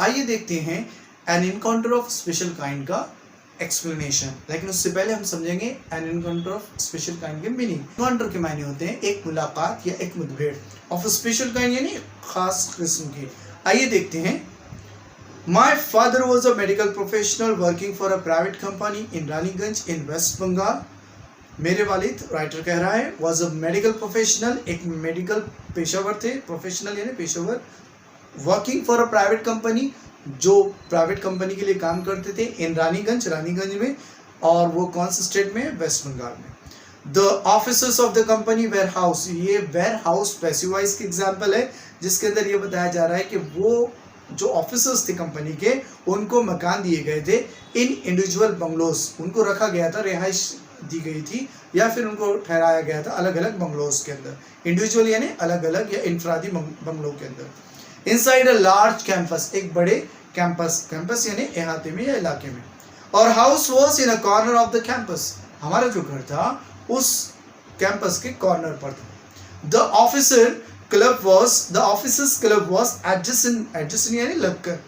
आइए देखते हैं an encounter of special kind का एक्सप्लेनेशन। लेकिन उससे पहले हम समझेंगे an encounter of special kind के मीनिंग। इनकाउंटर के मायने होते हैं एक मुलाकात या एक मुठभेड़, ऑफ स्पेशल काइंड यानी खास किस्म की। आइए देखते हैं। My father was a medical professional working for a private company in Raniganj in West Bengal. मेरे वालिद, राइटर कह रहा है, वॉज अ मेडिकल प्रोफेशनल, एक मेडिकल पेशेवर थे, प्रोफेशनल यानी पेशेवर, working for a private company, जो प्राइवेट कंपनी के लिए काम करते थे, इन रानीगंज, रानीगंज में, और वो कौन से स्टेट में? वेस्ट बंगाल में। The officers of the company were housed, ये वेयर हाउस पैसिव वॉइस की एग्जाम्पल है, जिसके अंदर ये बताया जा रहा है कि वो जो ऑफिसर्स थे कंपनी के, उनको मकान दिए गए थे इन इंडिविजुअल बंगलोज, उनको रखा गया था, रिहाइश दी गई थी, या फिर उनको ठहराया गया था अलग अलग बंगलोज के अंदर। इंडिविजुअल यानी अलग अलग या इनफरादी बंगलों के अंदर। इनसाइड अ लार्ज कैंपस, एक बड़े कैंपस, कैंपस यानी अहाते में या इलाके में। और house was in a corner of the campus, हमारा जो घर था उस कैंपस के कॉर्नर पर था। The officer club was, the officers club was adjacent, adjacent यानी लगकर,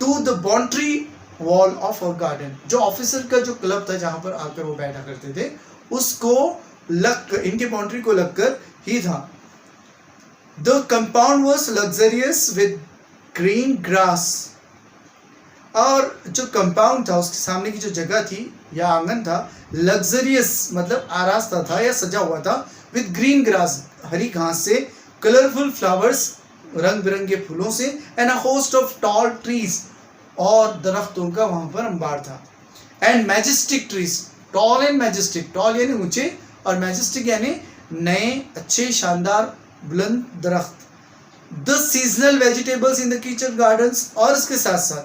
to the boundary wall of a garden, जो ऑफिसर का जो क्लब था जहां पर आकर वो बैठा करते थे, उसको लगकर, इनके बाउंड्री को लगकर ही था। The compound was luxurious with green grass, और जो कंपाउंड था उसके सामने की जो जगह थी या आंगन था, लग्जरियस मतलब आरास्ता था या सजा हुआ था, विद ग्रीन ग्रास, हरी घास से, कलरफुल फ्लावर्स, रंग बिरंगे फूलों से, and a host of tall trees, और दरख्तों का वहां पर अंबार था। And majestic trees, tall and majestic, tall यानी ऊंचे और मैजेस्टिक यानी नए, अच्छे, शानदार, बुलंद दरख्त। The seasonal vegetables in the kitchen gardens, और इसके साथ साथ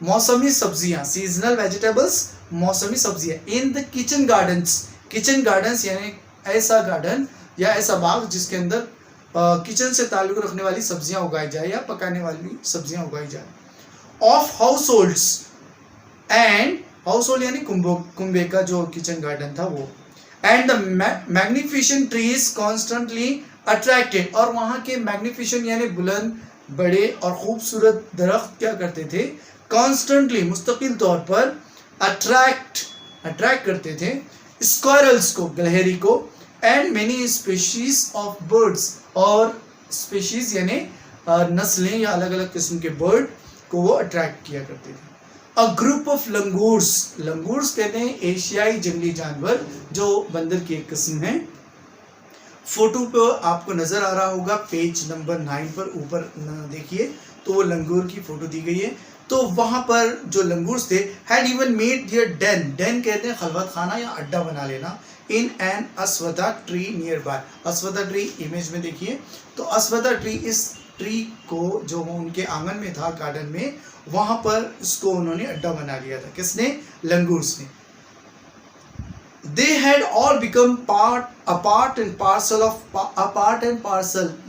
मौसमी सब्जियां, सीजनल वेजिटेबल्स, मौसमी सब्जियां, in the kitchen gardens, kitchen gardens यानी ऐसा गार्डन या ऐसा बाग जिसके अंदर किचन से ताल्लुक रखने वाली सब्जियां उगाई जाए या पकाने वाली सब्जियां उगाई जाए। Of house holds, and house hold यानी कुंबे का जो किचन गार्डन था वो। And the magnificent trees constantly attracted, और वहां के मैग्निफिशेंट यानी बुलंद, बड़े और खूबसूरत दरख्त क्या करते थे? कॉन्स्टेंटली, मुस्तकिल तौर पर, अट्रैक्ट करते थे स्क्वायरल्स को, गिलहरी को, and many species of birds, और स्पीशीज यानी नस्लें या अलग अलग किस्म के बर्ड को वो अट्रैक्ट किया करते थे। A group of langurs, langurs कहते हैं एशियाई जंगली जानवर, जो बंदर की एक किस्म है। फोटो पे आपको नजर आ रहा होगा, पेज नंबर 9 पर ऊपर देखिए, तो वो लंगूर की फोटो दी गई है। तो वहां पर जो लंगूर्स थे, had even made their den, den कहते हैं खलवत खाना या अड्डा बना लेना, in an ashwattha tree nearby. Ashwattha tree image में देखिए, तो अस्वथा ट्री, इस ट्री को जो उनके आंगन में था, गार्डन में, वहां पर इसको उन्होंने अड्डा बना लिया था। किसने? लंगूर्स ने। They had all become a part and parcel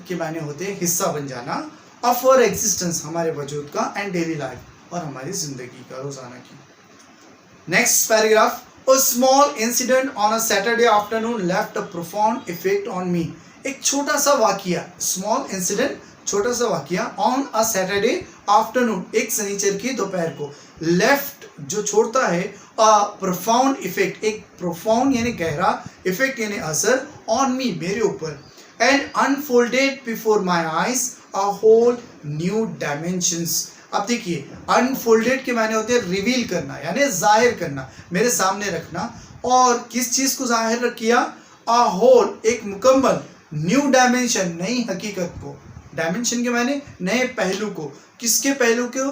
के मायने होते हैं हिस्सा बन जाना, of our existence, हमारे वजूद का, and daily life, और हमारी जिंदगी का, रोजाना की। Next paragraph. A small incident on a Saturday afternoon left a profound effect on me. एक छोटा सा वाकिया, small incident, छोटा सा वाकिया, ऑन अ सैटरडे आफ्टरनून, एक शनिचर की दोपहर को, लेफ्ट जो छोड़ता है, अ प्रोफाउंड इफेक्ट, एक प्रोफाउंड यानी गहरा, इफेक्ट यानी असर, ऑन मी, मेरे ऊपर, and unfolded before my eyes a whole new dimensions. अब देखिए, अनफोल्डेड के मायने होते हैं रिवील करना यानी जाहिर करना, मेरे सामने रखना, और किस चीज को जाहिर किया? अ होल, एक मुकम्मल, न्यू डायमेंशन, नई हकीकत को, डायमेंशन के माने नए पहलू को, किसके पहलू को?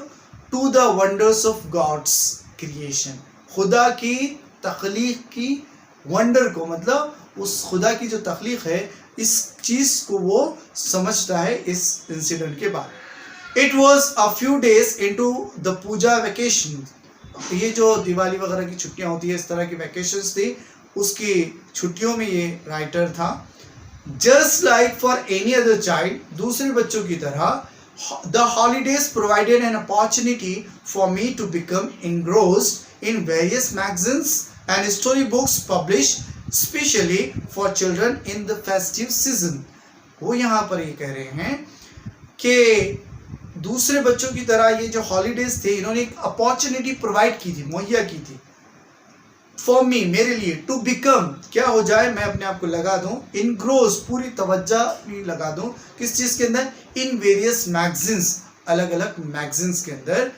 To the wonders of God's creation, खुदा की तख्लीक की वंडर को, मतलब उस खुदा की जो तख्लीक है, इस चीज को वो समझता है इस इंसिडेंट के बाद। It was a few days into the puja vacation, ये जो दिवाली वगैरह की छुट्टियां होती है, इस तरह की वेकेशंस थी, उसकी छुट्टियों में ये राइटर था। Just like for any other child, दूसरे बच्चों की तरह, the holidays provided an opportunity for me to become engrossed in various magazines and storybooks published specially for children in the festive season. वो यहाँ पर ये कह रहे हैं कि दूसरे बच्चों की तरह ये जो हॉलीडेज थे, इन्होंने एक अपॉर्चुनिटी प्रोवाइड की थी, मुहैया की थी फॉर मी, मेरे लिए, टू बिकम, क्या हो जाए, मैं अपने आप को लगा दूं, इनग्रोस, पूरी तवज्जो भी लगा दूं, किस चीज के अंदर, इन वेरियस मैगजीन्स, अलग अलग मैगजीन्स के अंदर,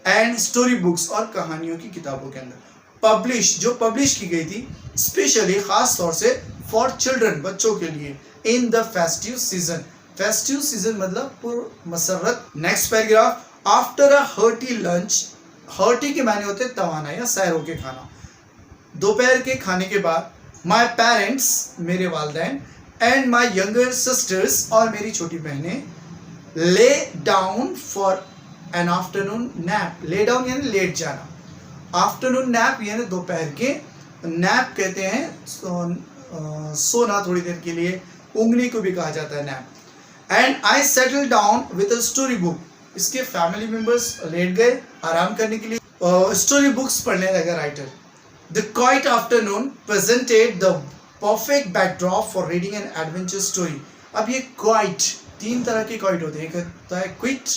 एंड स्टोरी बुक्स, और कहानियों की किताबों के अंदर, पब्लिश, जो पब्लिश की गई थी, स्पेशली खास तौर से फॉर चिल्ड्रन, बच्चों के लिए, in the festive season, festive season मतलब मसरत। Next paragraph, after a hearty lunch, hearty के माने होते हैं तवाना या सैर होके खाना, दोपहर के खाने के बाद, माई पेरेंट्स, मेरे वालदैन, एंड माई यंगर सिस्टर्स, और मेरी छोटी बहनें, lay down for an afternoon nap, lay down यानी लेट जाना, आफ्टरनून नैप यानी दोपहर के, नैप कहते हैं सोना थोड़ी देर के लिए, उंगली को भी कहा जाता है nap, and I settle down with a story book, इसके फैमिली मेंबर्स लेट गए आराम करने के लिए, स्टोरी बुक्स पढ़ने लगा writer. The quiet afternoon presented the perfect backdrop for reading an adventure story. अब ये quiet, तीन तरह के quiet होते हैं, एक होता है quit,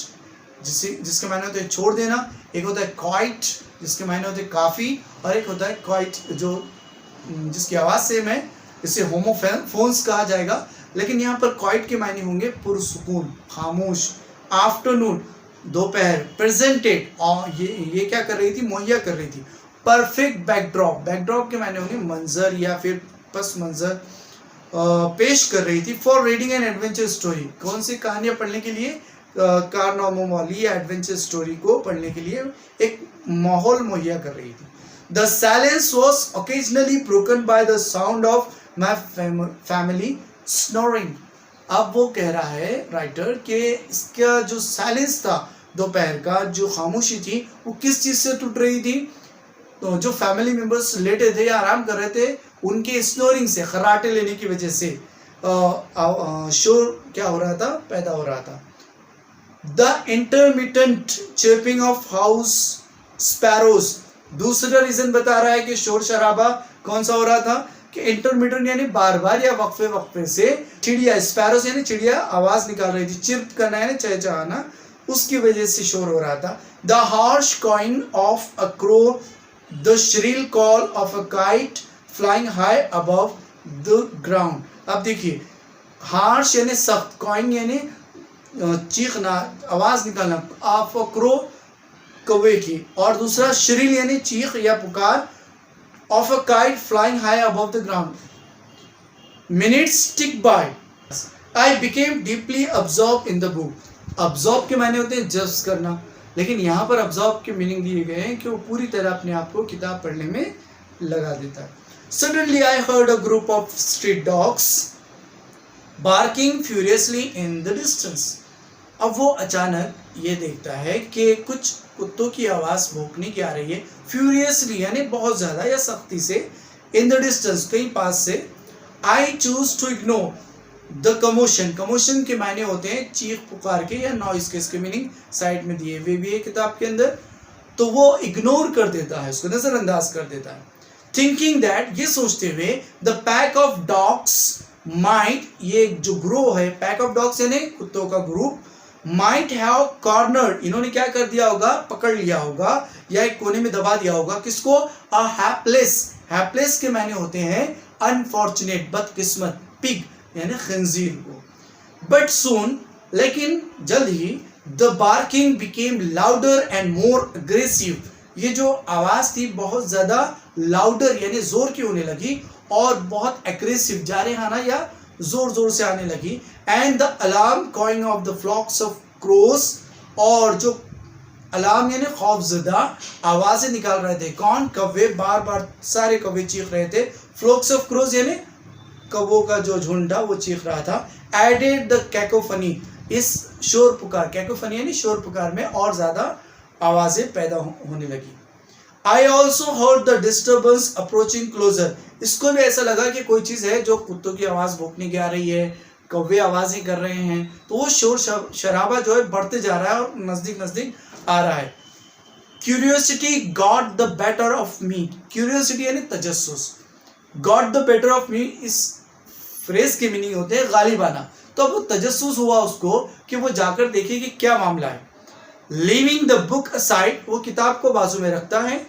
जिसके मायने होते हैं छोड़ देना, एक होता है quiet जिसके मायने होते हैं काफ़ी, और एक होता है quiet जो जिसकी आवाज़ सेम है, इसे होमोफोन्स कहा जाएगा, लेकिन यहाँ पर quiet के मायने होंगे पुरसुकून, खामोश। आफ्टरनून, दोपहर, प्रेजेंटेड, और ये क्या कर रही थी, मुहैया कर रही थी, परफेक्ट बैकड्रॉप, बैकड्रॉप के मायने होंगे मंजर या फिर पस मंजर, पेश कर रही थी, for reading an adventure story, कौन सी कहानियां पढ़ने के लिए, कारनामों वाली या एडवेंचर स्टोरी को पढ़ने के लिए एक माहौल मुहैया कर रही थी। The silence was occasionally broken by the sound of my family snoring. अब वो कह रहा है राइटर कि इसका जो साइलेंस था, दोपहर का जो खामोशी थी, वो किस चीज़ से टूट रही थी, तो जो फैमिली मेंबर्स लेटे थे या आराम कर रहे थे, उनके स्नोरिंग से, खराटे लेने की वजह से शोर क्या हो रहा था, पैदा हो रहा था। The intermittent chirping of house sparrows, दूसरा रीजन बता रहा है कि शोर शराबा कौन सा हो रहा था, कि इंटरमिटेंट यानी बार बार या वक्फे वक्फे से चिड़िया, स्पैरोज यानी चिड़िया आवाज निकाल रही थी, चिर्प करना यानी चहचहाना, उसकी वजह से शोर हो रहा था। The harsh coin of a crow, the shrill call of a kite flying high above the ground। अब देखिए, हार्श यानी सख्त, कॉइन यानी चीखना, आवाज निकालना, ऑफ अ क्रो, कौवे की, और दूसरा श्रील यानी चीख या पुकार, of a kite flying high above the ground. Minutes tick by, I became deeply absorb in the book, absorb के मायने होते हैं जज्ब करना, लेकिन यहाँ पर अब्जॉर्ब के मीनिंग दिए गए हैं कि वो पूरी तरह अपने आप को किताब पढ़ने में लगा देता है। Suddenly I heard a group of street dogs barking furiously in the distance. अब वो अचानक ये देखता है कि कुछ कुत्तों की आवाज़ भौंकने की आ रही है, फ्यूरियसली यानी बहुत ज़्यादा या सख्ती से, इन द डिस्टेंस कहीं पास से। I choose to ignore the commotion, commotion के मायने होते हैं चीख पुकार के या नॉइस के, इसके मीनिंग साइड में दिए हुए भी है किताब के अंदर, तो वो इग्नोर कर देता है, उसको नजरअंदाज कर देता है। थिंकिंग दैट, ये सोचते हुए, the pack of dogs might, ये जो ग्रोह है, पैक ऑफ डॉग्स यानी कुत्तों का ग्रुप, माइट हैव कॉर्नर्ड, इन्होंने क्या कर दिया होगा, पकड़ लिया होगा या एक कोने में दबा दिया होगा, किसको, अ हैप्लेस, हैप्लेस के मायने होते हैं अनफॉर्चुनेट, बदकिस्मत, पिग यानी खंजीर को। बट सून, लेकिन जल्द ही, the barking became louder and more aggressive, ये जो आवाज थी बहुत ज्यादा लाउडर यानी जोर की होने लगी और बहुत एग्रेसिव, जारहाना या जोर जोर से आने लगी। And the alarm cawing of the flocks of crows, और जो अलार्म यानी खौफजदा आवाजें निकाल रहे थे, कौन, कौवे, बार बार सारे कौवे चीख रहे थे, फ्लॉक्स ऑफ क्रोस यानी कौवों का जो झुंड था वो चीख रहा था। एडेड द कैकोफनी, इस शोर पुकार, कैकोफनी यानी शोर पुकार में और ज्यादा आवाजें पैदा होने लगी। I also heard the disturbance approaching closer, इसको भी ऐसा लगा कि कोई चीज है जो कुत्तों की आवाज भौंकने की आ रही है, कौवे आवाजें कर रहे हैं, तो वो शोर शराबा जो है बढ़ते जा रहा है और नजदीक नजदीक आ रहा है। Curiosity got the better of me, curiosity यानी तजस्सुस, got the better of me इस फ्रेज के मीनिंग होते हैं गालिबाना, तो अब वो तजस्सुस हुआ उसको कि वो जाकर देखे कि क्या मामला है। लीविंग द बुक असाइड, वो किताब को बाजू में रखता है,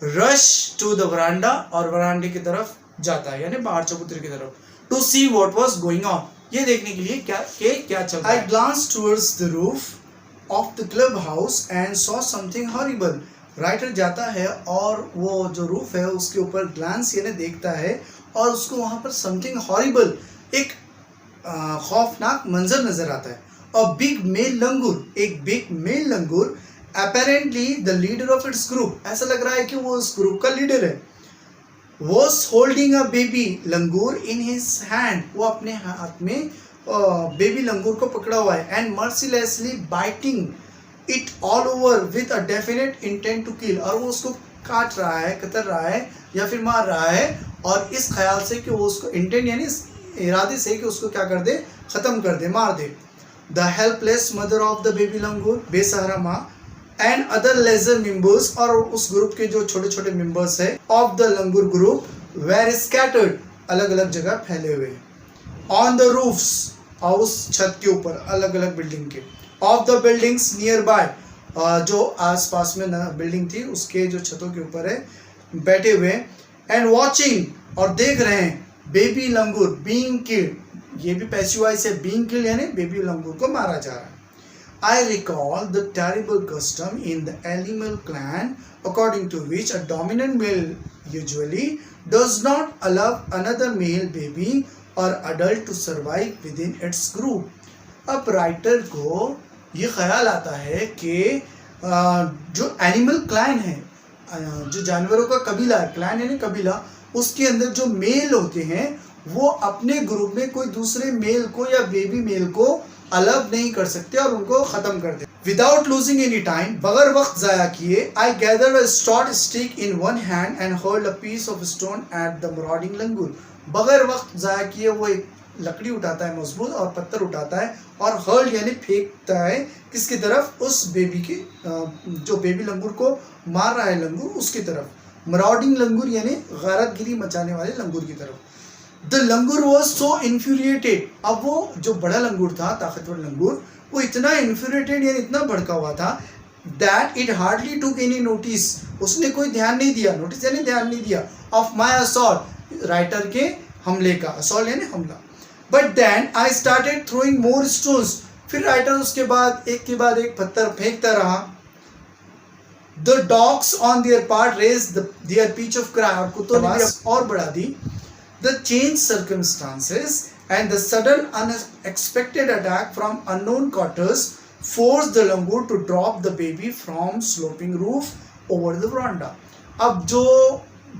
रश टू द वरांडा, और वरांडे की तरफ जाता है यानी बाहर चबूतरे की तरफ, to see what was going on, ये देखने के लिए क्या चल रहा है। I glance towards the roof of the clubhouse and saw something horrible, writer जाता है और वो जो रूफ है उसके ऊपर ग्लांस यानी देखता है और उसको वहां पर समथिंग हॉरिबल, एक खौफनाक मंजर नजर आता है। अ बिग मेल लंगूर, एक big male langur, apparently the leader of its group, ऐसा लग रहा है कि वो उस ग्रुप का लीडर है, was holding a baby langur in his hand, वो अपने हाथ में बेबी लंगूर को पकड़ा हुआ है, and mercilessly biting it all over with a definite intent to kill, और वो उसको काट रहा है, कतर रहा है या फिर मार रहा है, और इस ख्याल से कि वो उसको इंटेंट यानी इरादे से कि उसको क्या कर दे, खत्म कर दे, मार दे। The helpless mother of the baby langur, बेसहारा माँ, एंड अदर लेजर मेंबर्स, और उस ग्रुप के जो छोटे छोटे मेंबर्स है of the langur group, were scattered, अलग अलग जगह फैले हुए, ऑन द रूफ्स, और उस छत के ऊपर अलग अलग बिल्डिंग के, of the buildings near by, जो आस पास में बिल्डिंग थी उसके जो छतों के ऊपर है बैठे हुए, एंड वॉचिंग, और देख रहे हैं, बेबी लंगूर बीइंग किल्ड, ये भी पैसिव वॉइस है, बीइंग किल्ड यानी बेबी लंगूर को मारा जा रहा है। I recall the terrible custom in the animal clan according to which a dominant male usually does not allow another male baby or adult to survive within its group. अब writer को ये ख्याल आता है कि जो एनिमल क्लैन है, जो जानवरों का कबीला है, क्लैन यानी कबीला, उसके अंदर जो मेल होते हैं वो अपने ग्रुप में कोई दूसरे मेल को या बेबी मेल को अलग नहीं कर सकते और उनको खत्म कर दे। विदाउट लूजिंग एनी टाइम, बगैर वक्त जाया किए, I gathered a stout stick in one hand and hurled a piece of stone at the marauding langur, बगैर वक्त जाया किए वो एक लकड़ी उठाता है मजबूत और पत्थर उठाता है और हर्ल्ड यानी फेंकता है किसकी तरफ, उस बेबी की जो बेबी लंगूर को मार रहा है लंगूर उसकी तरफ, मराउडिंग लंगूर यानी गैरतगिरी मचाने वाले लंगूर की तरफ। The langur was so infuriated, अब वो जो बड़ा लंगूर था, ताकतवर लंगूर, वो इतना इन्फ्यूरिएटेड यानी इतना भड़का हुआ था, that it hardly took any notice, उसने कोई ध्यान नहीं दिया, नोटिस यानी ध्यान नहीं दिया, ऑफ माई असॉल्ट, राइटर के हमले का, असॉल्ट यानी हमला। But then I started throwing more stones, फिर राइटर उसके बाद एक पत्थर फेंकता रहा। The dogs on their part raised their pitch of cry, और कुत्तों ने भी और बढ़ा दी। The changed circumstances and the sudden unexpected attack from unknown quarters forced the langur to drop the baby from sloping roof over the veranda. अब जो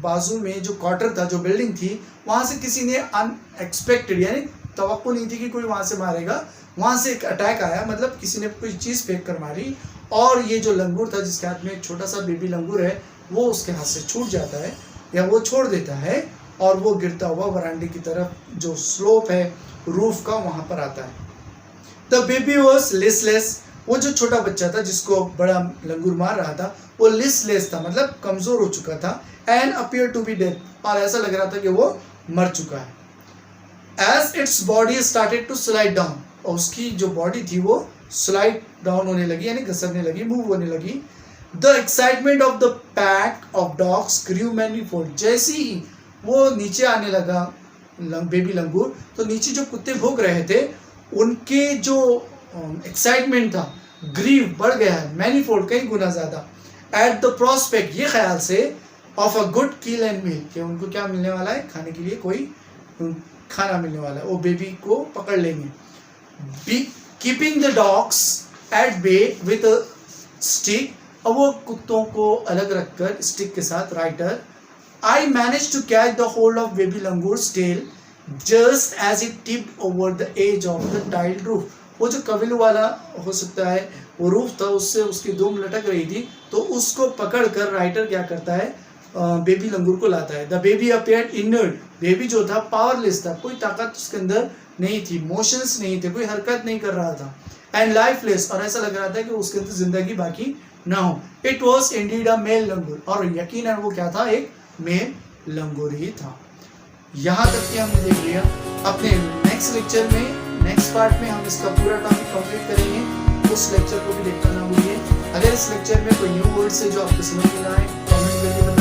बाजू में जो क्वार्टर था, जो बिल्डिंग थी, वहां से किसी ने अनएक्सपेक्टेड यानी तवक्को नहीं थी कि कोई वहां से मारेगा, वहां से एक अटैक आया, मतलब किसी ने कोई चीज फेंक कर मारी, और ये जो लंगूर था जिसके हाथ में एक छोटा सा बेबी लंगूर है, वो उसके हाथ से छूट जाता है या वो छोड़ देता है और वो गिरता हुआ वरांडे की तरफ जो स्लोप है रूफ का वहां पर आता है। द बेबी वॉज लिसलेस, वो जो छोटा बच्चा था जिसको बड़ा लंगूर मार रहा था वो लिसलेस था, मतलब कमजोर हो चुका था, and appear to be dead, और ऐसा लग रहा था कि वो मर चुका है। As its body started to slide down, और उसकी जो बॉडी थी वो स्लाइड डाउन होने लगी यानी घसरने लगी, मूव होने लगी। The excitement of the pack of dogs grew manifold, जैसे ही वो नीचे आने लगा बेबी लंगूर, तो नीचे जो कुत्ते भोग रहे थे उनके जो एक्साइटमेंट था, ग्रीव बढ़ गया है, मैनीफोल्ड कई गुना ज्यादा, एट द प्रोस्पेक्ट ये ख्याल से, of a good kill and meal, कि उनको क्या मिलने वाला है, खाने के लिए कोई खाना मिलने वाला है, वो बेबी को पकड़ लेंगे। Keeping the dogs at bay with a stick, अब वो कुत्तों को अलग रखकर स्टिक के साथ, writer I managed to catch the hold of baby langoor's tail just as it tipped over the edge of the tiled roof. वो जो कविलू वाला हो सकता है वो रूफ था, उससे उसकी दुम लटक रही थी, तो उसको पकड़कर राइटर क्या करता है, बेबी लंगूर को लाता है। The baby appeared inert, baby जो था पावरलेस था, कोई ताकत उसके अंदर नहीं थी, मोशंस नहीं थे, कोई हरकत नहीं कर रहा था, एंड लाइफलेस, और ऐसा लग रहा था कि उसके अंदर जिंदगी बाकी ना हो। It was indeed a male langur, और यकीनन वो क्या था, एक मेल लंगूर ही था। यहाँ तक कि हमने देख लिया। अपने नेक्स्ट लेक्चर में, नेक्स्ट पार्ट में हम इसका पूरा टॉपिक कंप्लीट करेंगे, उस लेक्चर को भी देखना ना भूलिए। अगर इस लेक्चर में कोई न्यू वर्ड से जो आपको समझ में ना आए कमेंट करके